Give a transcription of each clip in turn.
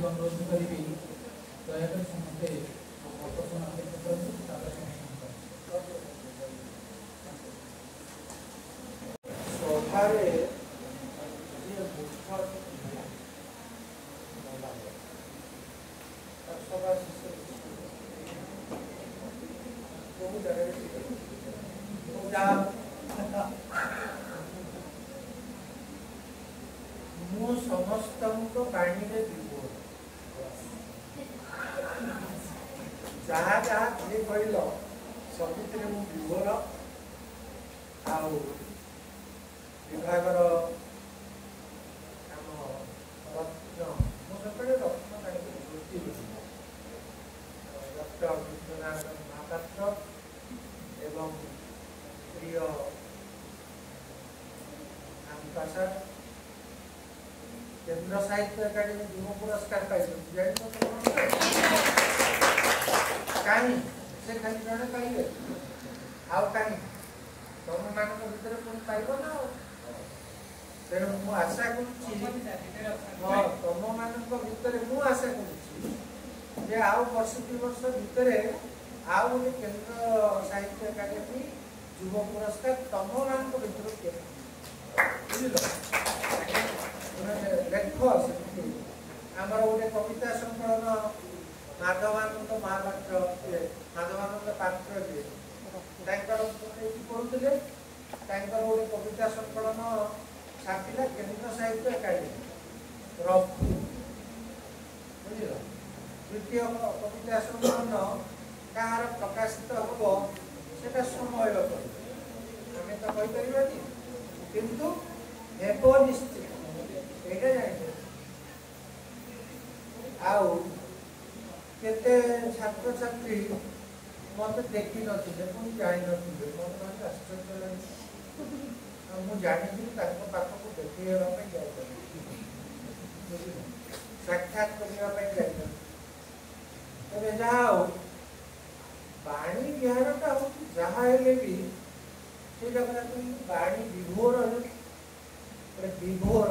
अनुरोध करी दयाकर समस्ते प्रश्न सभारे मु समस्त पानी में विभोर जहाँ जहाँ किए कहल सबुत विभोर आउ विभागर रत्न मो सकाଳେ रत्न काढ़ी डॉक्टर विश्वनाथ महापात्र एवं प्रिय प्रसाद केंद्र साहित्य अकादमी युव पुरस्कार पाई कहीं से खाली जड़े पाइबे आउ कहीं तुम मान भर पुणी पाइब ना तेणु मु आशा कर तुम मान भर मु आशा कर आउ वर्ष 2 वर्ष भितर आउ गोटे केंद्र साहित्य अकादमी युव पुरस्कार तुम मान भर के बुझल लेख आमर गोटे कविता संकलन माधवानंद महापात्र माधवानंद पात्र जी पढ़ुले गोटे कविता संकलन छापिला केंद्र साहित्य अकादमी रफू बुझल द्वितीय कविता संकलन कहार प्रकाशित हम से समय आम तो कहीपर किंतु हेब निश्चित आउ केते छात्र छात्री मत देखी नथिले पुणी जाई नथिले मत आश्चर्य मु जानी पाखक देखा साक्षात करने तेज जहाँ बाणी विहारटा हूँ जहाँ भी से बाणी विभोर विभोर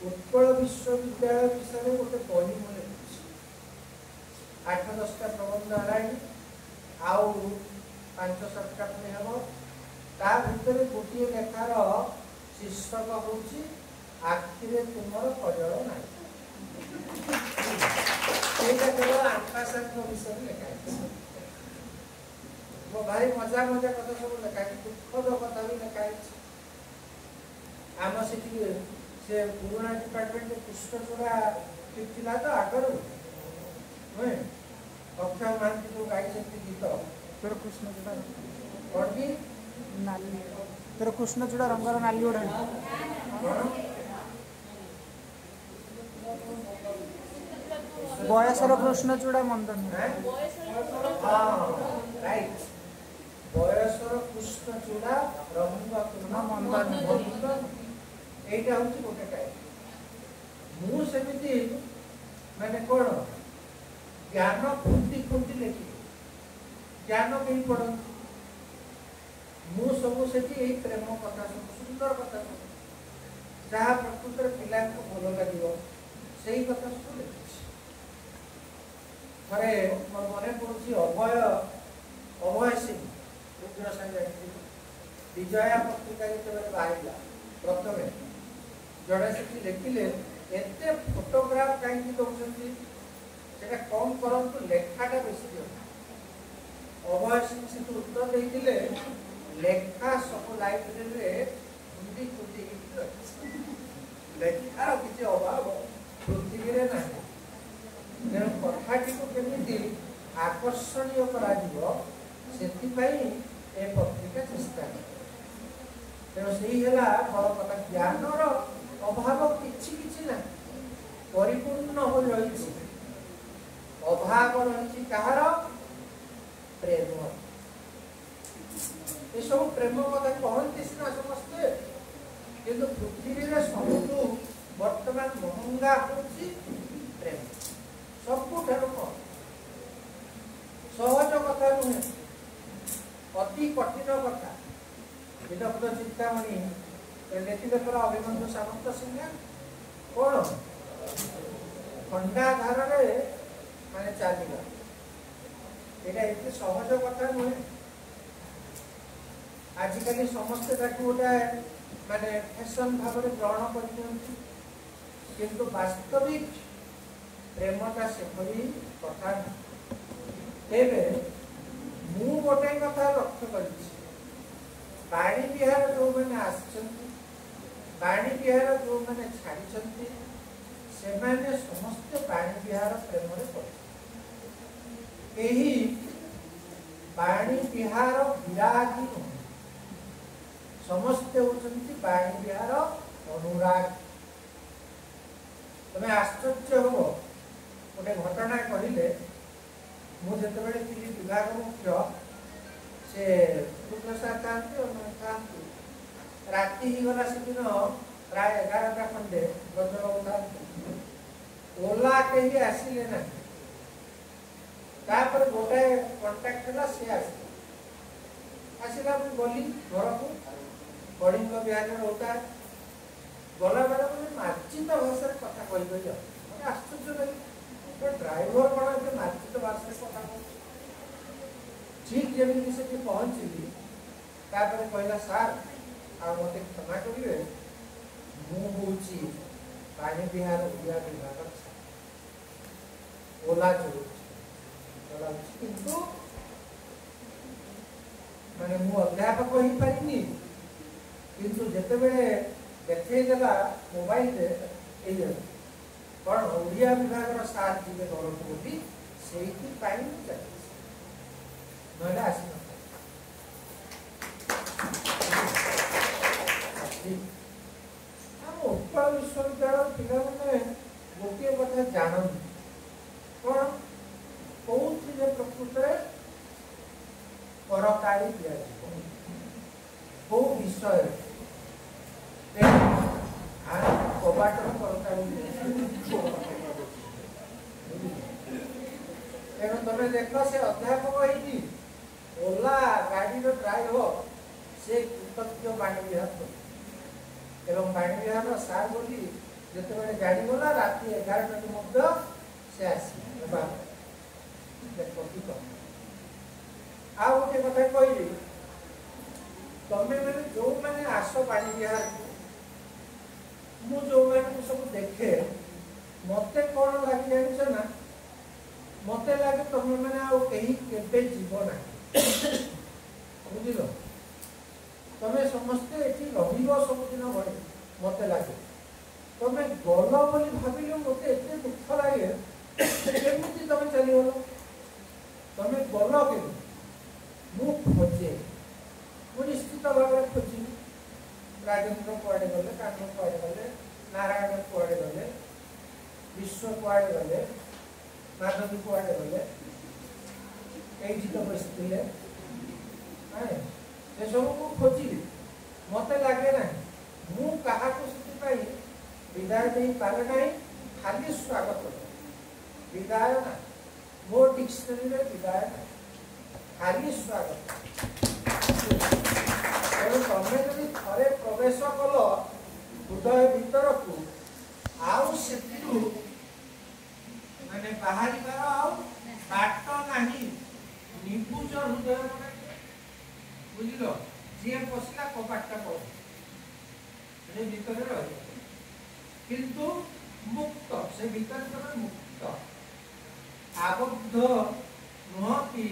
उत्कल विश्वविद्यालय विषय में गोटे बही मुझे 8-10टा प्रबंध है आउ 5-7टा पुणी हम ता भर गोटे लेखार शीर्षक हूँ आखिरे तुमर कजल ना केवल आकाशांक विषय में लिखाई भारी मजा मजा कथा सब लिखाई दुखद कथा भी लिखाई आम से पुराना डिपार्टमेंट कृष्णचूड़ा टिकला तो आगर नुहे अक्षय महांती जो गाई गीत तोर कृष्णचूड़ा कौन की नाली तोर कृष्णचूड़ा रंगर नाली ओढ़ा बयसर कृष्णचूड़ा मंदन राइट बयसर कृष्णचूड़ा रंग मंदन एटा हूँ गोटे टाइप मुझे माने कौन ज्ञान खुंटी खुंटी लिखी ज्ञान कहीं पढ़ मु सब से प्रेम कथा सब सुंदर कथा सब जहाँ प्रकृत पिला भल लगे से कथा सब लिखी थे मोर मन पड़ू अभय सिंह रुद्र साई विजया पत्रिका जो बाहर प्रथम जड़े से लिखिले एत फोटोग्राफ कहीं दौरान से कम करूँ लेखाटा बेस अभय सिंह से उत्तर देते लेखा सब लाइब्रेरी खुंदी खुंदी लेखार किसी अभाव पृथ्वी में ना तेणु कथाटी को केमी आकर्षणीय करा से पत्रिका चेष्टा तेणु से बड़ कथा ज्ञान अभाव किसी ना परिपूर्ण हो रही अभाव रही कहार प्रेम ये सब प्रेम कथा कहते सीना समस्ते किंतु पृथ्वी में सबुठ बर्तमान महंगा हूँ प्रेम सबुठ सहज कथा नुहे अति कठिन कथा विदग्ध चिंतामणि लेखिले अभिमन्यु सामंत सिंह कौन खंडा धारे माने चलवा एटा एते सहज कथा नुहे। आजिकल समस्ते गोटे माने फैशन भाव में ग्रहण कर किंतु वास्तविक प्रेमटा सेपरी कथा तेरे मु गोटे कथा लक्ष्य करी बाणी विहार जो मैंने बाणी विहार जो मैंने छाड़ी से मैंने समस्त बाणी विहार प्रेम यही बाणी विहार विरागी नुह समस्ते होती बाणी विहार अनुराग। तुम्हें आश्चर्य हम गोटे घटना कहले मुझे विभाग मुख्य से प्रसाद था राति ही गला से दिन प्राय 11टा खंडे गजबाबू था ओला कहीं आसिले ना गोटे कंटाक्ट है सी आसला गली घर को कलिंग विहार में रोता गला बेला मुझे मार्जित भाषा कथा कही मत आश्चर्य लगे ड्राइवर कौन मार्जित भाषा कथा ठीक जमी से पहुँचली कहला सार आ मत क्षमा करेंगे मुझे बाणी विहार ओडिया विभाग ओला किंतु माने मु अध्यापक हो पारिनी किंतु जेते बेले देखला मोबाइल रे कौन ओडिया विभाग सार जी घर को बोली से ना आसी आम उत्कल विश्वविद्यालय पिला मैंने गोटे कथा जानते कौन कौन प्रकृत करकाली दिया कौ विषय कबाटर करकाली तेणु तुम देख से अध्यापक होगी ओला गाड़ी ड्राइवर से कृतज्ञ बाणी विहार एवं बाणी विहार सार बोली जिते गाड़ी गला राति 11टा से आसी आ गोटे कथा कहली तमें मैंने जो मैंने आस बाणी विहार मु जो मैंने सब देखे मत कौन लगे जान ना मत लगे तमें मैंने आगे जीव ना बुझल तमें समस्ते ये सबुदिन भले मत लगे तमें गल बोली भाविल मत एत दुख लगे केमी तुम चलीगल तमें गल के खोजे मु निश्चित भाव में खोजी राजेन्द्र कुआड़े गले कान्ह कुआड़े गले नारायण कुआड़े गले विश्व कुआड़े गले माधवी कुआड़े गले ये तो बसते से सब को खोजिली मत लगे ना मु क्या विदाय दे पारे ना खाली स्वागत विदाय ना मो डिक्शनरी में विदाय ना खाली स्वागत तमें जब थे प्रवेश कल हृदय भीतर को आउ से माने बाहर बाट ना निबुज हृदय बुझल जी पशिला कबाटा पड़े भीतर रही किंतु मुक्त से भीतर मुक्त आबद्ध नुह कि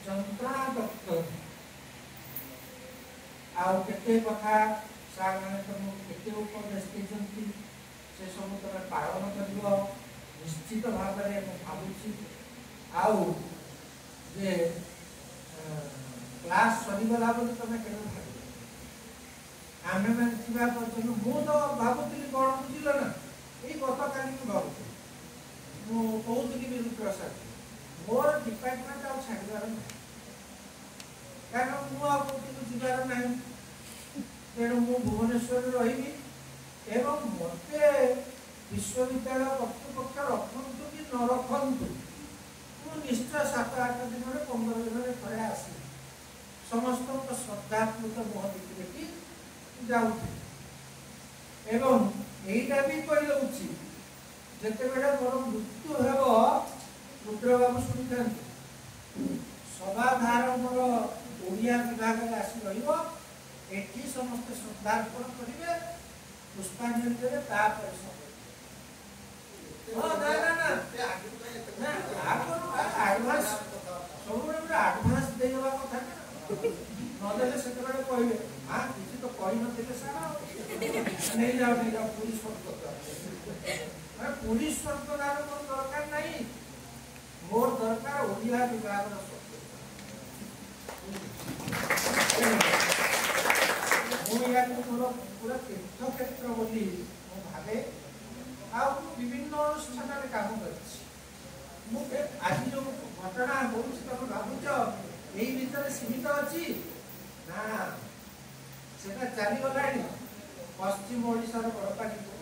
जंत्रादत्त आउ केते कथा सार मैंने तुम केते उपदेश देते से सब तुम पालन कर निश्चित भाव में भावुची आउ जे क्लास सरीगला तुम के आम मैंने पर्यटन मु तो भावुली कौन बुझल ना ये गत काली भावुली मुझे भी प्रसाद मोर डिपार्टमेंट आ छाड़ार ना कारण मुझे जीवार ना तेणु मु भुवनेश्वर रही एवं मत विश्वविद्यालय कर्तृपक्ष रखु कि न रखु मु निश्चय 7-8 दिन 15 दिन थे आस समस्त श्रद्धात्मक मुह देखी जाऊँ एवं यहीटा भी कही ଯେତେବେଳେ ମୋର ମୃତ୍ୟୁ ହେବ ରୁଦ୍ର ବାବୁ ଶୁଣିଥାନ୍ତି ସଭାଧାର ମୋର ଓଡ଼ିଆ ବିଭାଗରେ ଆସି ରହିବ ଏଠି ସମସ୍ତେ ଶ୍ରଦ୍ଧାର୍ପଣ କରିବେ ପୁଷ୍ପାଞ୍ଜଳି ଦେବେ ତାପରେ ଆଡଭାନ୍ସ ସବୁବେଳେ ଗୋଟେ ଆଡଭାନ୍ସ ଦେଇଦେବା କଥା ନା ନଦେଲେ ସେତେବେଳେ କହିବେ କିଛି ତ କହିନଥିଲେ ସାର୍ ନେଇଯାଉ ପୁରୀ ସ୍ୱର୍ଗ ପୁରୀ ସ୍ୱର୍ଗଦାର ମୋର ଦରକାର ନାହିଁ ମୋର ଦରକାର ଓଡ଼ିଆ ବିଭାଗର ମୁଁ ୟାକୁ ମୋର ପୁରା ତୀର୍ଥକ୍ଷେତ୍ର ବୋଲି ମୁଁ ଭାବେ ଆଉ ବିଭିନ୍ନ ଅନୁଷ୍ଠାନରେ କାମ କରିଛି ମୁଁ ଆଜି ଯୋଉ ଘଟଣା ହଉଛି ତମେ ଭାବୁଛ ଏଇ ଭିତରେ ସୀମିତ ଅଛି ନା ସେଟା ଚାଲିଗଲାଣି ପଶ୍ଚିମ ଓଡ଼ିଶାର ବଡ଼ପାଟିକୁ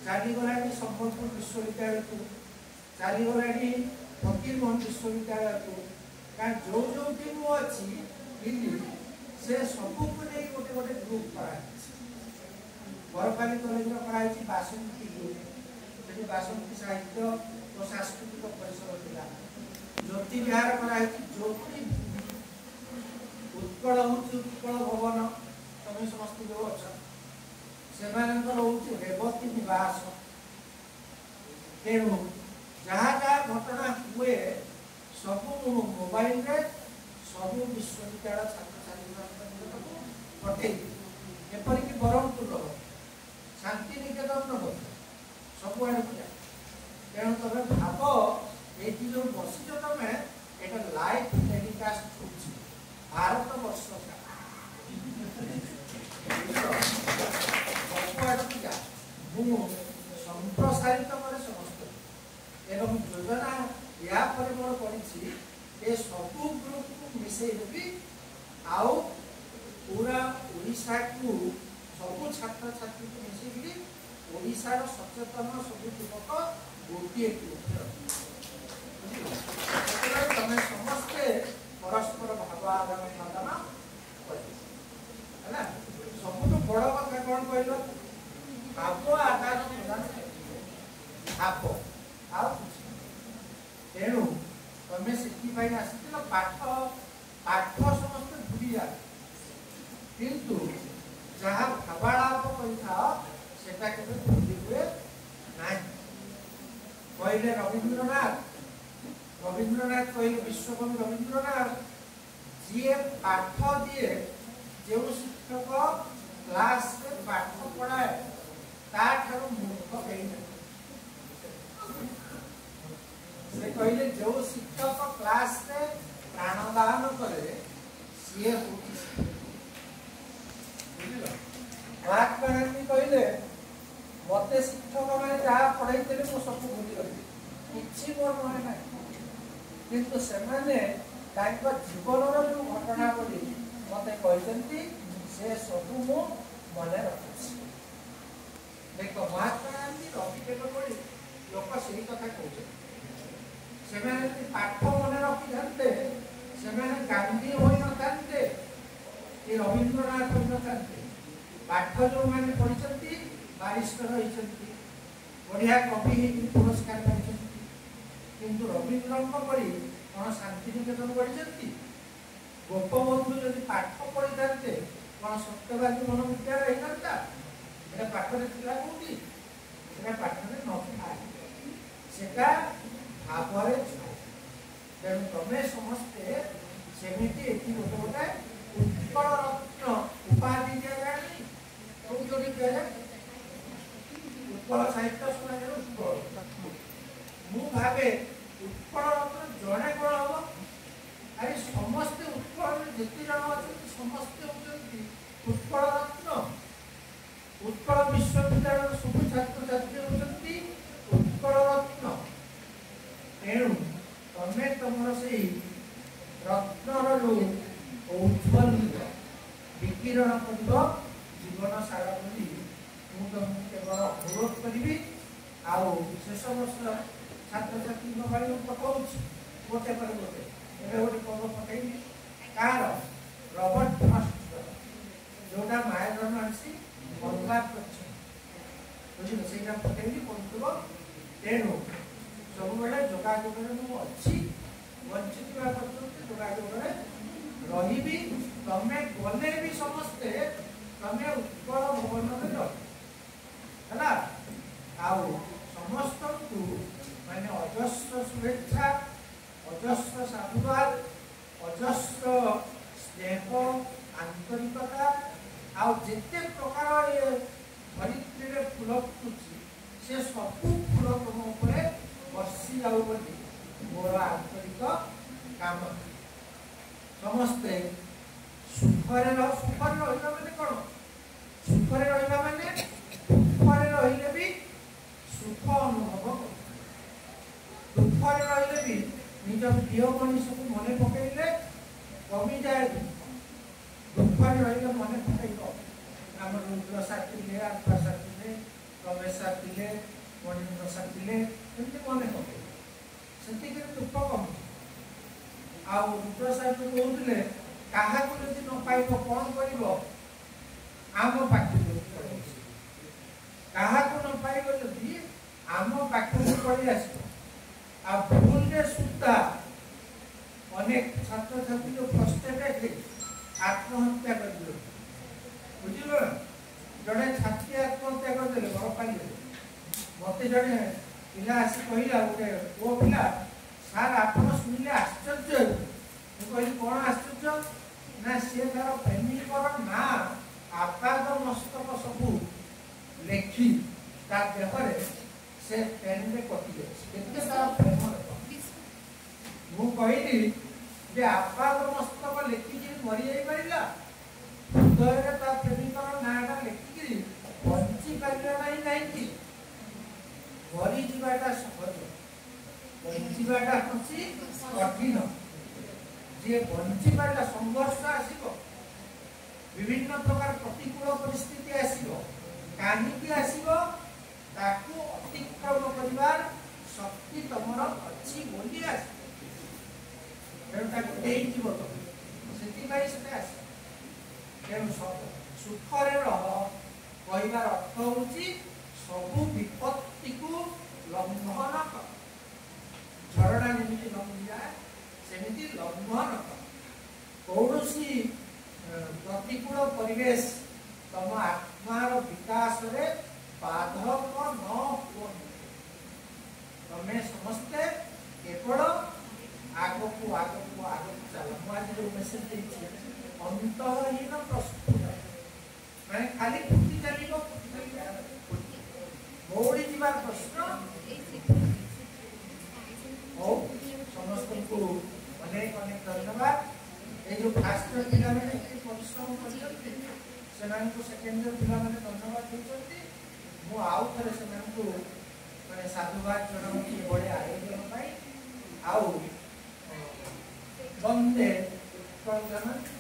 ଚାଲିଗଲାଣି ସମ୍ବଲପୁର ବିଶ୍ୱବିଦ୍ୟାଳୟକୁ ଚାଲିଗଲାଣି ଫକୀରମୋହନ ବିଶ୍ୱବିଦ୍ୟାଳୟକୁ କାରଣ ଯୋଉଠି ମୁଁ ଅଛି ଦିଲ୍ଲୀ ସେ ସବୁକୁ ନେଇ ଗୋଟେ ଗୋଟେ ଗ୍ରୁପ କରାଯାଇଛି ବରପାଲି କଲେଜର କରାଯାଇଛି ବାସନ୍ତୀ ଗ୍ରୁପ ସେଠି ବାସନ୍ତୀ ସାହିତ୍ୟ ଓ ସାଂସ୍କୃତିକ ପରିସର ଥିଲା ଜ୍ୟୋତି ବିହାର କରାଯାଇଛି ଜ୍ୟୋତି ଉତ୍କଳ ହେଉଛି ଉତ୍କଳ ଭବନ ତମେ ସମସ୍ତେ ଯୋଉ ଅଛ ସେମାନଙ୍କର ହେଉଛି ରେବତୀ ନିବାସ ତେଣୁ ଯାହା ଯାହା ଘଟଣା ହୁଏ ସବୁ ମୋବାଇଲରେ ସବୁ ବିଶ୍ୱବିଦ୍ୟାଳୟ ଛାତ୍ରଛାତ୍ରୀମାନଙ୍କୁ ପଠେଇ ଏପରିକି ବ୍ରହ୍ମପୁର ଶାନ୍ତିନିକେତନ ସବୁଆଡ଼େ ଯାଏ ତେଣୁ ତମେ ଭାବ ଏଇଠି ଯୋଉ ବସିଛ ତମେ ଏଇଟା ଲାଇଭ ଟେଲିକାଷ୍ଟ ହଉଛି ଭାରତ ବର୍ଷ ସବୁଆଡ଼କୁ ଯାଏ ମୁଁ ସମ୍ପ୍ରସାରିତ କରେ ସମସ୍ତ ଏବଂ ଯୋଜନା ଏହା ପରେ ମୋର କରିଛି ଏ ସବୁ ଗ୍ରୁପକୁ ମିଶେଇ ଦେବି ଆଉ ପୁରା ଓଡ଼ିଶାକୁ ସବୁ ଛାତ୍ରଛାତ୍ରୀକୁ ମିଶିକିରି ଓଡ଼ିଶାର ସଚେତନ ସବୁ ଯୁବକ ଗୋଟିଏ ଗ୍ରୁପରେ ସେତେବେଳେ ତମେ ସମସ୍ତେ ପରସ୍ପର ଭାବ ଆଦାନ ପ୍ରଦାନ କରିବ ହେଲା ସବୁଠୁ ବଡ଼ କଥା କ'ଣ କହିଲ ଭାବ ଆଦାନ ପ୍ରଦାନ ଭାବ ଆଉ ତେଣୁ ତମେ ସେଥିପାଇଁ ଆସିଥିଲ ପାଠ ସମସ୍ତେ ଭୁଲିଯାଅ କିନ୍ତୁ ଯାହା ଭାବାଳାପ କରିଥାଅ ସେଟା କେବେ ଭୁଲି ହୁଏ ନାହିଁ କହିଲେ ରବୀନ୍ଦ୍ରନାଥ କହିଲେ ବିଶ୍ୱକବି ରବୀନ୍ଦ୍ରନାଥ ଯିଏ ପାଠ ଦିଏ ଯେଉଁ ଶିକ୍ଷକ କ୍ଲାସରେ ପାଠ ପଢ଼ାଏ ତାଠାରୁ ମୂର୍ଖ କେହି ନାହିଁ ସେ କହିଲେ ଯେଉଁ ଶିକ୍ଷକ କ୍ଲାସରେ ପ୍ରାଣଦାନ କରେ ସିଏ ହଉଛି ମହାତ୍ମା ଗାନ୍ଧୀ କହିଲେ ମତେ ଶିକ୍ଷକ ମାନେ ଯାହା ପଢେଇଥିଲେ ମୁଁ ସବୁ ଭୁଲିଗଲି କିଛି ମୋର ମନେ ନାହିଁ କିନ୍ତୁ ସେମାନେ ତାଙ୍କ ଜୀବନର ଯୋଉ ଘଟଣାବଳୀ ମତେ କହିଛନ୍ତି ସେ ସବୁ ମୁଁ ମନେ ରଖିଛି ଦେଖ ମହାତ୍ମା ଗାନ୍ଧୀ ରବିଟେକ ପଢି ଲୋକ ସେଇ କଥା କହୁଛନ୍ତି ସେମାନେ ଯଦି ପାଠ ମନେ ରଖିଥାନ୍ତେ ସେମାନେ ଗାନ୍ଧୀ ହୋଇନଥାନ୍ତେ କି ରବୀନ୍ଦ୍ରନାଥ ହୋଇନଥାନ୍ତେ ପାଠ ଯୋଉମାନେ ପଢିଛନ୍ତି ବାରିଷ୍ଟର ହୋଇଛନ୍ତି ବଢିଆ କବି ହେଇକି ପୁରସ୍କାର ପାଇଛନ୍ତି କିନ୍ତୁ ରବୀନ୍ଦ୍ରଙ୍କ ପରି କ'ଣ ଶାନ୍ତିନିକେତନ ପଢିଛନ୍ତି ଗୋପବନ୍ଧୁ ଯଦି ପାଠ ପଢିଥାନ୍ତେ କ'ଣ ସତ୍ୟବାଦୀ ମନୋବିଦ୍ୟାଳୟ ହେଇଥାନ୍ତା ଏଟା ପାଠରେ ଥିଲା କୋଉଠି ସେଟା ପାଠରେ ନଥାଏ ସେଟା ଭାବରେ ଥାଏ ତେଣୁ ତମେ ସମସ୍ତେ ସେମିତି ଏଠି ଗୋଟେ ଗୋଟେ ଉତ୍କଳ ରତ୍ନ ଉପାଧି ଦିଆଯାଏନି କୋଉଠି ଦିଆଯାଏ ଉତ୍କଳ ସାହିତ୍ୟ ସମାଜର ଉତ୍କଳ ମୁଁ ଭାବେ ଉତ୍କଳ ରତ୍ନ ଜଣେ କ'ଣ ହବ ଆରେ ସମସ୍ତେ ଉତ୍କଳରେ ଯେତେ ଜଣ ଅଛନ୍ତି ସମସ୍ତେ ହେଉଛନ୍ତି ଉତ୍କଳ ରତ୍ନ ଉତ୍କଳ ବିଶ୍ୱବିଦ୍ୟାଳୟର ସବୁ ଛାତ୍ରଛାତ୍ରୀ ହେଉଛନ୍ତି ଉତ୍କଳ ରତ୍ନ ତେଣୁ ତମେ ତମର ସେଇ ରତ୍ନର ଯୋଉ ଔଜ୍ଜ୍ୱଲ୍ୟ ବିକିରଣ କରିବ ଜୀବନ ସାରା ବୋଲି ମୁଁ ତମକୁ କେବଳ ଅନୁରୋଧ କରିବି ଆଉ ଶେଷ ବର୍ଷ ଛାତ୍ରଛାତ୍ରୀଙ୍କ ପାଇଁ ମୁଁ ପଠାଉଛି ଗୋଟେ ପରେ ଗୋଟେ ଏବେ ଗୋଟେ ପର୍ବ ପଠାଇବି କାହାର ରବର୍ଟ ଫ୍ରଷ୍ଟର ଯୋଉଟା ମାୟାଧର୍ମ ଆସି ଅନୁବାଦ କରିଛନ୍ତି ବୁଝିଲ ସେଇଟା ପଠାଇବି ପଢୁଥିବ तेणु सब बेले जोगाजोग अच्छी वंचित जोगाजोग रही तमे गले भी समस्ते तमे उत्कल भवन में रहा आउ समस्त को माने अजस्र शुभेच्छा अजस्र साधुवाद अजस्र स्नेह आंतरिकता आउ जिते प्रकार ये धरित्री फूल फुटुची से सबू फूल तुम उपरे बर्षी जाऊ बोली मोर आंतरिक काम समस्ते सुखरे रहा माने कौन सुखरे रहा माने दुखरे रहिले भी सुख अनुभव कर दुखरे रहिले भी निज प्रिय मनीष को मन पकड़े कमी जाए दुखरे रहिले मन पकड़ आम रुद्र साथी आत्मा साथी रमेश साथी मणिन्द्र साथी एमती मन पकड़े से दुख कम आ रुद्र साथी कहते क्या न पाइब कौन कर आम पाखे क्या न पाइब जदि आम पाखे पड़े आस भूल सुधा अनेक छात्र छात्री जो फ्रस्ट्रेटेड आत्महत्या कर बुझल जड़े छात्री आत्महत्या करदे घर पाई मत जड़े पिला आसी कहला गोटे पुओ पिला सार आप शुणिले आश्चर्य कह कौन आश्चर्य ना सी तार प्रेमिकर ना आपाद मस्तक सबू लेखी देहरे से पेन में कटि जाए प्रेम मुझे जे आपाद मस्तक लेखिकी मरी जापरा हृदय प्रेमिकर नाटा लेखिकी बंची पारा ना कहीं मरी जावाटा सहज बंचाटा हूँ कठिन जे बंची पारा संघर्ष आसो विभिन्न प्रकार प्रतिकूल परिस्थिति आसो कहीं आसो अतिक्रम कर शक्ति तुम अच्छी बोली आस सुखरे रह कहबार अर्थ हूँ सबू विपत्ति को लंघन कर झरणा जमी लंघी जाए सेमती लंघन कर कौन प्रतिकूल परिवेश तुम आत्मार विकास रे बाधक न हो तमें समस्ते केवल आगक आगक आगक चल मुझे जो मेसेज अंतहीन प्रस्तुत मैंने खाली फुटी चलो मौड़ी जीवार प्रश्न हो समस्त को अनेक अनेक धन्यवाद ये जो फास्ट इयर पिला मैंने परिश्रम कर सेकेंड इयर पिला मैंने धन्यवाद देते मु आउ थे से मैंने साधुवाद जनाऊँगी बड़े आयोजन आउ बंदे उत्कल जन